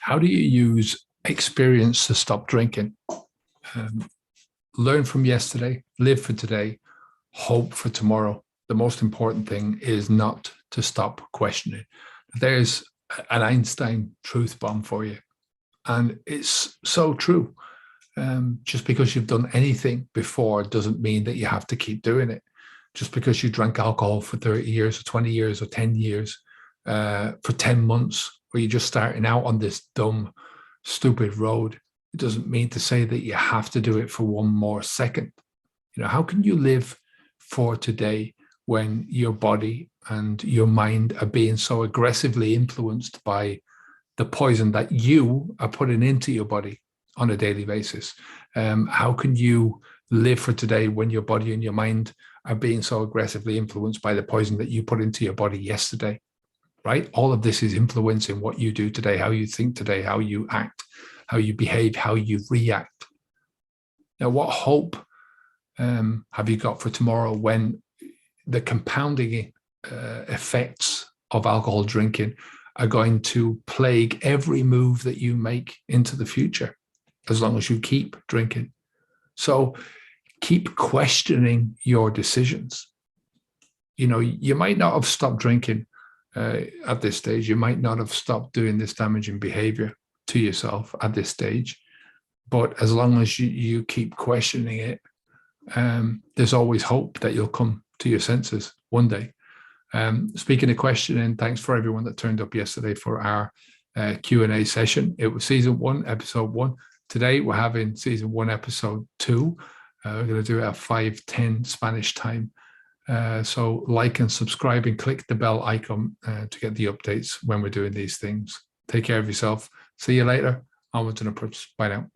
How do you use experience to stop drinking? Um, Learn from yesterday, live for today, hope for tomorrow. The most important thing is not to stop questioning. There's an Einstein truth bomb for you. And it's so true. Just because you've done anything before doesn't mean that you have to keep doing it. Just because you drank alcohol for 30 years or 20 years or 10 years, for 10 months, or you're just starting out on this dumb, stupid road, it doesn't mean to say that you have to do it for one more second. How can you live for today when your body and your mind are being so aggressively influenced by the poison that you are putting into your body on a daily basis? How can you live for today when your body and your mind are being so aggressively influenced by the poison that you put into your body yesterday, right? All of this is influencing what you do today, how you think today, how you act, how you behave, how you react. Now, what hope have you got for tomorrow when the compounding effects of alcohol drinking are going to plague every move that you make into the future, as long as you keep drinking? So keep questioning your decisions. You might not have stopped drinking at this stage. You might not have stopped doing this damaging behavior to yourself at this stage. But as long as you keep questioning it, there's always hope that you'll come to your senses one day. Speaking of questioning, thanks for everyone that turned up yesterday for our Q&A session. It was season 1, episode 1. Today we're having season 1, episode 2. We're going to do it at 5:10 Spanish time. So like and subscribe and click the bell icon to get the updates when we're doing these things. Take care of yourself. See you later. Onwards and upwards. Bye now.